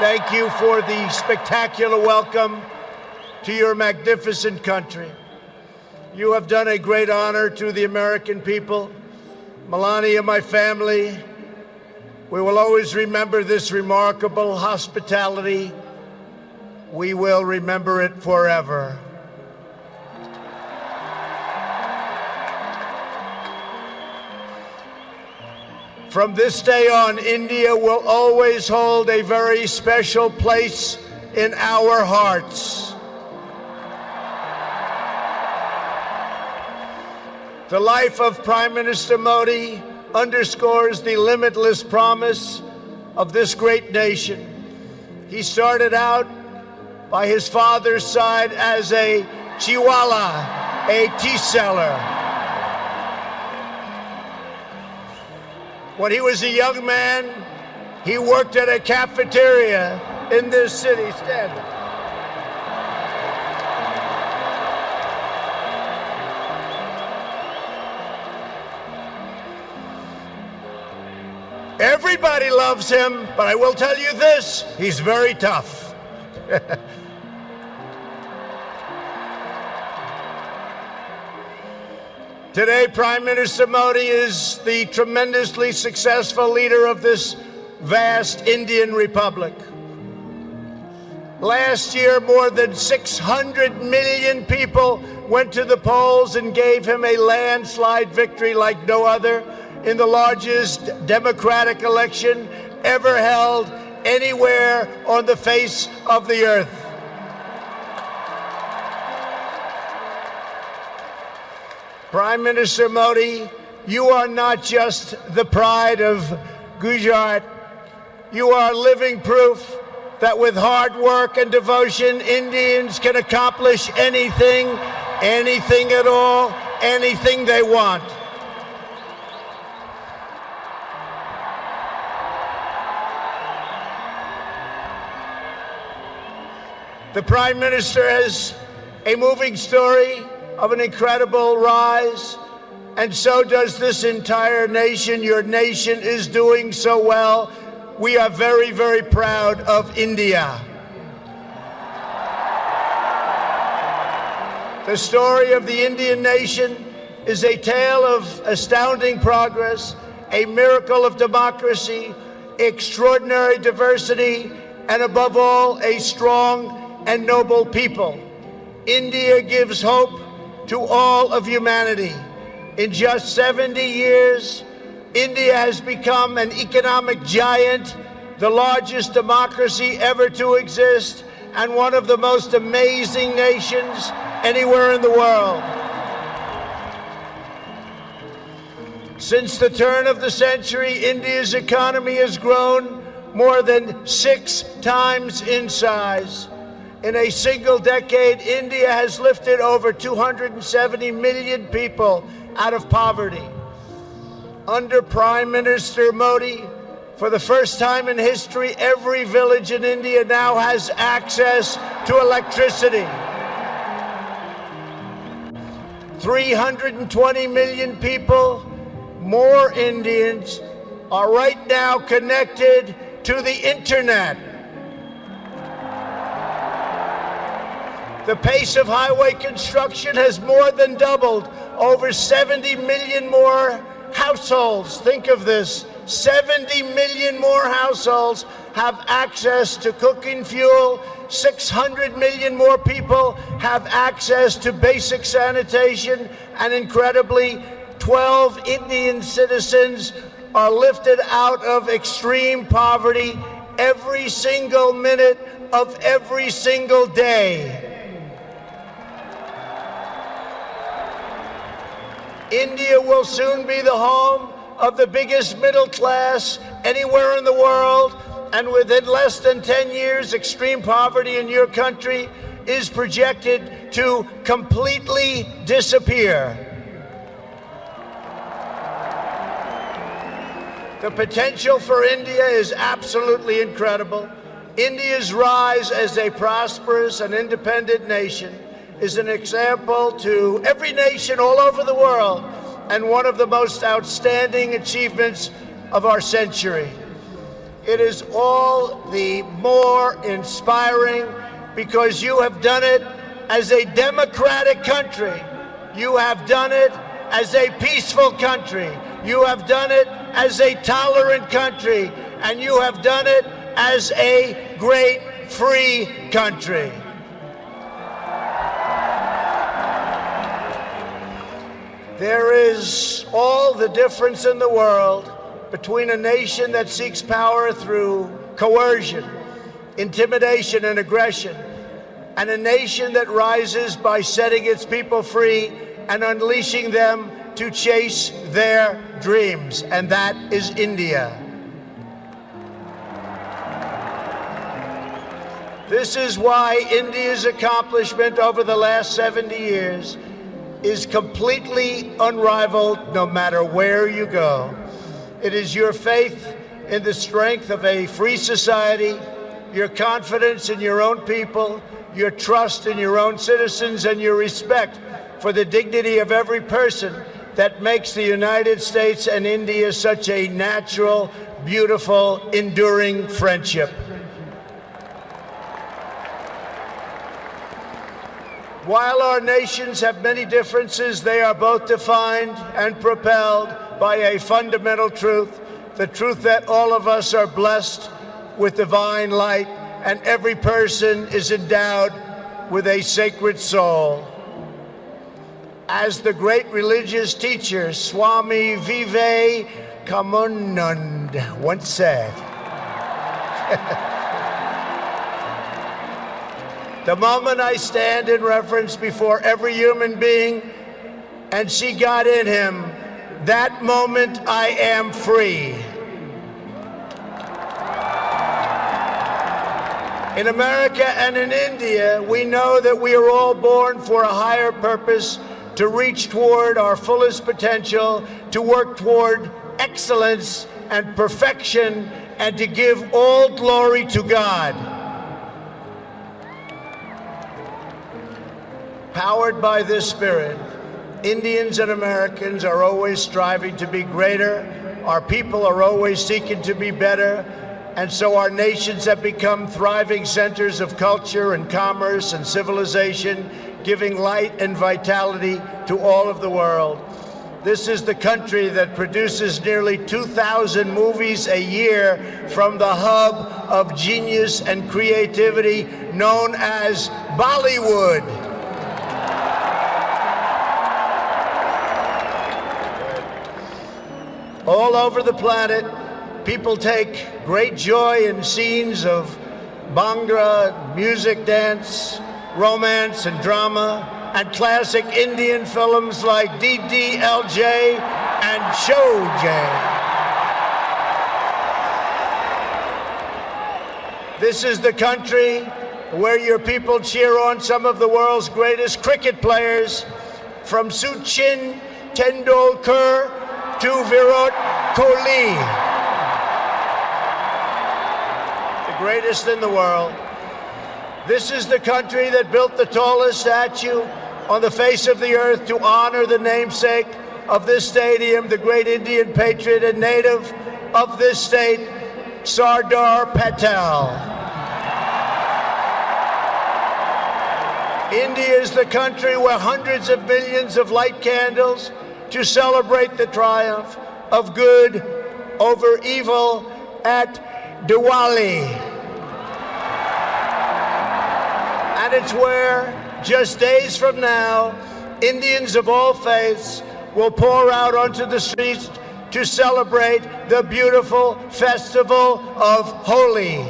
Thank you for the spectacular welcome to your magnificent country. You have done a great honor to the American people. Melania, my family, we will always remember this remarkable hospitality. We will remember it forever. From this day on, India will always hold a very special place in our hearts. The life of Prime Minister Modi underscores the limitless promise of this great nation. He started out by his father's side as a chiwala, a tea seller. When he was a young man, he worked at a cafeteria in this city. Stand. Everybody loves him, but I will tell you this, he's very tough. Today, Prime Minister Modi is the tremendously successful leader of this vast Indian Republic. Last year, more than 600 million people went to the polls and gave him a landslide victory like no other in the largest democratic election ever held anywhere on the face of the earth. Prime Minister Modi, you are not just the pride of Gujarat. You are living proof that with hard work and devotion, Indians can accomplish anything, anything at all, anything they want. The Prime Minister has a moving story of an incredible rise, and so does this entire nation. Your nation is doing so well. We are very, very proud of India. The story of the Indian nation is a tale of astounding progress, a miracle of democracy, extraordinary diversity, and above all, a strong and noble people. India gives hope to all of humanity. In just 70 years, India has become an economic giant, the largest democracy ever to exist, and one of the most amazing nations anywhere in the world. Since the turn of the century, India's economy has grown more than 6 times in size. In a single decade, India has lifted over 270 million people out of poverty. Under Prime Minister Modi, for the first time in history, every village in India now has access to electricity. 320 million people, more Indians, are right now connected to the internet. The pace of highway construction has more than doubled. Over 70 million more households, think of this, 70 million more households have access to cooking fuel. 600 million more people have access to basic sanitation. And incredibly, 12 Indian citizens are lifted out of extreme poverty every single minute of every single day. India will soon be the home of the biggest middle class anywhere in the world, and within less than 10 years, extreme poverty in your country is projected to completely disappear. The potential for India is absolutely incredible. India's rise as a prosperous and independent nation is an example to every nation all over the world and one of the most outstanding achievements of our century. It is all the more inspiring because you have done it as a democratic country. You have done it as a peaceful country. You have done it as a tolerant country. And you have done it as a great free country. There is all the difference in the world between a nation that seeks power through coercion, intimidation, and aggression, and a nation that rises by setting its people free and unleashing them to chase their dreams, and that is India. This is why India's accomplishment over the last 70 years is completely unrivaled no matter where you go. It is your faith in the strength of a free society, your confidence in your own people, your trust in your own citizens, and your respect for the dignity of every person that makes the United States and India such a natural, beautiful, enduring friendship. While our nations have many differences, they are both defined and propelled by a fundamental truth, the truth that all of us are blessed with divine light and every person is endowed with a sacred soul. As the great religious teacher Swami Vivekananda once said, the moment I stand in reverence before every human being and see God in him, that moment I am free. In America and in India, we know that we are all born for a higher purpose, to reach toward our fullest potential, to work toward excellence and perfection, and to give all glory to God. Powered by this spirit, Indians and Americans are always striving to be greater. Our people are always seeking to be better. And so our nations have become thriving centers of culture and commerce and civilization, giving light and vitality to all of the world. This is the country that produces nearly 2,000 movies a year from the hub of genius and creativity known as Bollywood. All over the planet, people take great joy in scenes of Bhangra, music, dance, romance, and drama, and classic Indian films like DDLJ and Showjay. This is the country where your people cheer on some of the world's greatest cricket players, from Sachin Tendulkar to Virat Kohli, the greatest in the world. This is the country that built the tallest statue on the face of the earth to honor the namesake of this stadium, the great Indian patriot and native of this state, Sardar Patel. India is the country where hundreds of millions of light candles to celebrate the triumph of good over evil at Diwali. And it's where, just days from now, Indians of all faiths will pour out onto the streets to celebrate the beautiful festival of Holi.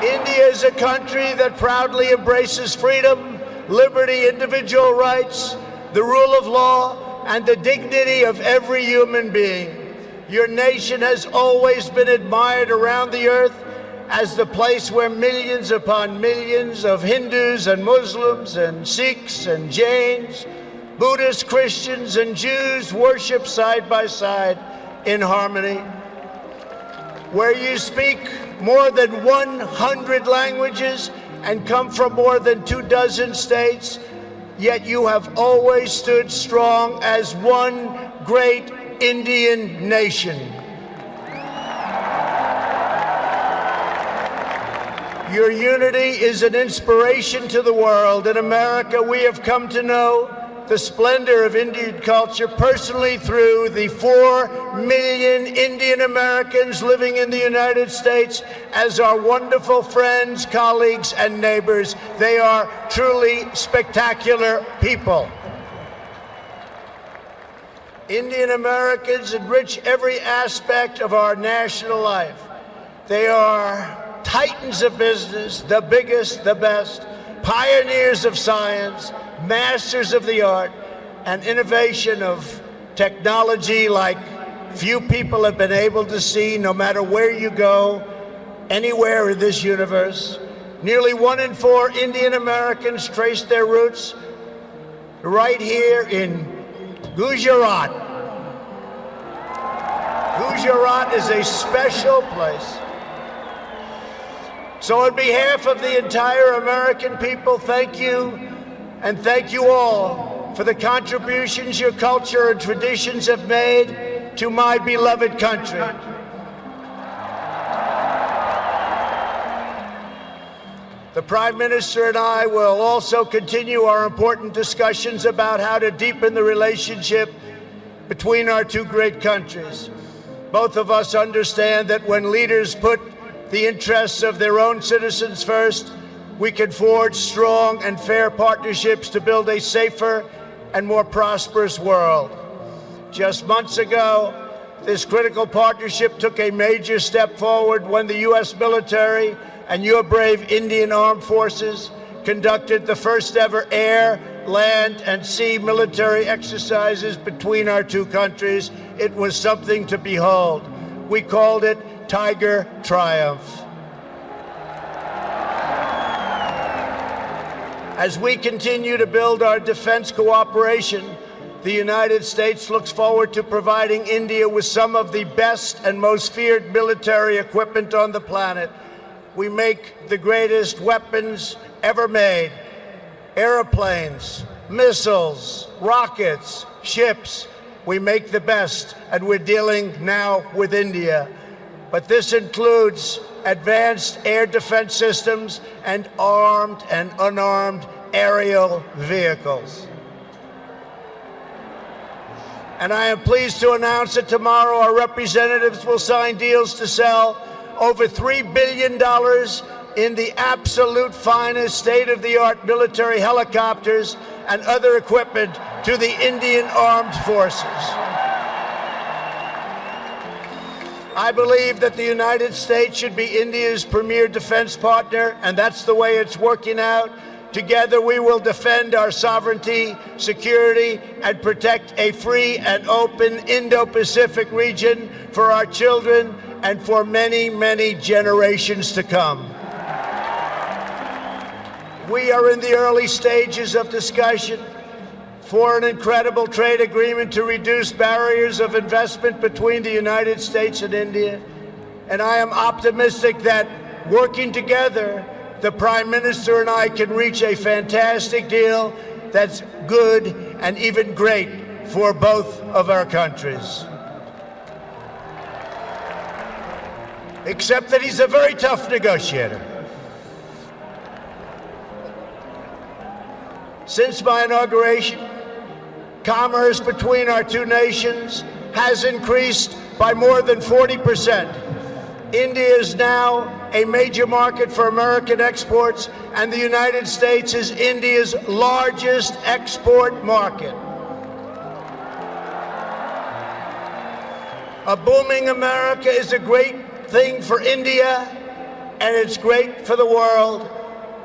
India is a country that proudly embraces freedom, liberty, individual rights, the rule of law, and the dignity of every human being. Your nation has always been admired around the earth as the place where millions upon millions of Hindus and Muslims and Sikhs and Jains, Buddhists, Christians, and Jews worship side by side in harmony. Where you speak more than 100 languages and come from more than 24 states, yet you have always stood strong as one great Indian nation. Your unity is an inspiration to the world. In America, we have come to know the splendor of Indian culture personally through the 4 million Indian Americans living in the United States as our wonderful friends, colleagues, and neighbors. They are truly spectacular people. Indian Americans enrich every aspect of our national life. They are titans of business, the biggest, the best, pioneers of science, masters of the art, and innovation of technology like few people have been able to see, no matter where you go, anywhere in this universe. Nearly 1 in 4 Indian Americans trace their roots right here in Gujarat. Gujarat is a special place. So on behalf of the entire American people, thank you, and thank you all for the contributions your culture and traditions have made to my beloved country. The Prime Minister and I will also continue our important discussions about how to deepen the relationship between our two great countries. Both of us understand that when leaders put the interests of their own citizens first, we can forge strong and fair partnerships to build a safer and more prosperous world. Just months ago, this critical partnership took a major step forward when the U.S. military and your brave Indian Armed Forces conducted the first ever air, land, and sea military exercises between our two countries. It was something to behold. We called it Tiger Triumph. As we continue to build our defense cooperation, the United States looks forward to providing India with some of the best and most feared military equipment on the planet. We make the greatest weapons ever made: airplanes, missiles, rockets, ships. We make the best, and we're dealing now with India. But this includes advanced air defense systems and armed and unarmed aerial vehicles. And I am pleased to announce that tomorrow our representatives will sign deals to sell over $3 billion in the absolute finest state-of-the-art military helicopters and other equipment to the Indian Armed Forces. I believe that the United States should be India's premier defense partner, and that's the way it's working out. Together, we will defend our sovereignty, security, and protect a free and open Indo-Pacific region for our children and for many, many generations to come. We are in the early stages of discussion for an incredible trade agreement to reduce barriers of investment between the United States and India. And I am optimistic that working together, the Prime Minister and I can reach a fantastic deal that's good and even great for both of our countries. Except that he's a very tough negotiator. Since my inauguration, commerce between our two nations has increased by more than 40%. India is now a major market for American exports, and the United States is India's largest export market. A booming America is a great thing for India, and it's great for the world.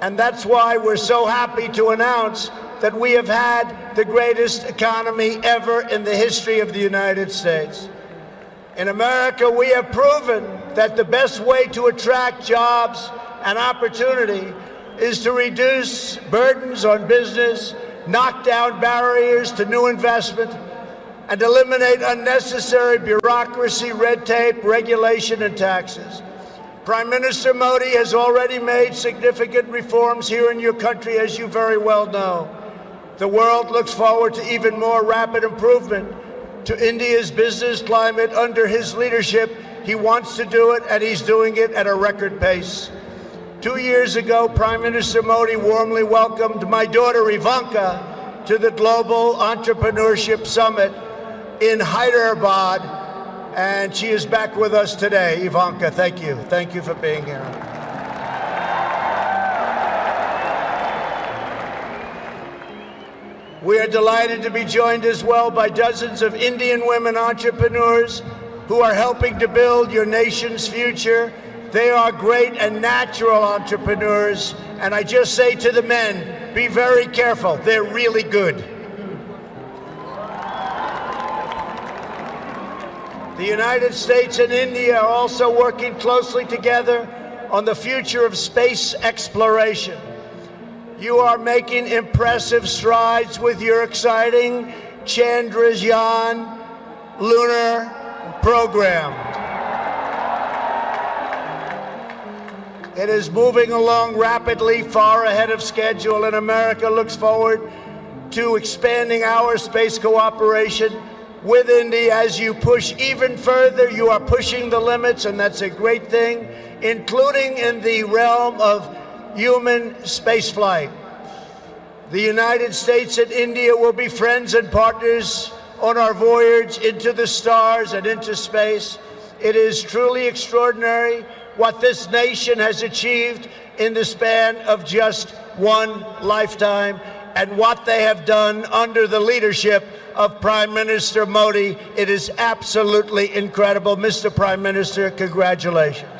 And that's why we're so happy to announce that we have had the greatest economy ever in the history of the United States. In America, we have proven that the best way to attract jobs and opportunity is to reduce burdens on business, knock down barriers to new investment, and eliminate unnecessary bureaucracy, red tape, regulation, and taxes. Prime Minister Modi has already made significant reforms here in your country, as you very well know. The world looks forward to even more rapid improvement to India's business climate under his leadership. He wants to do it, and he's doing it at a record pace. 2 years ago, Prime Minister Modi warmly welcomed my daughter Ivanka to the Global Entrepreneurship Summit in Hyderabad, and she is back with us today. Ivanka, thank you. Thank you for being here. We are delighted to be joined as well by dozens of Indian women entrepreneurs who are helping to build your nation's future. They are great and natural entrepreneurs, and I just say to the men, be very careful. They're really good. The United States and India are also working closely together on the future of space exploration. You are making impressive strides with your exciting Chandrayaan lunar program. It is moving along rapidly, far ahead of schedule, and America looks forward to expanding our space cooperation with India. As you push even further, you are pushing the limits, and that's a great thing, including in the realm of human spaceflight. The United States and India will be friends and partners on our voyage into the stars and into space. It is truly extraordinary what this nation has achieved in the span of just one lifetime, and what they have done under the leadership of Prime Minister Modi. It is absolutely incredible. Mr. Prime Minister, congratulations.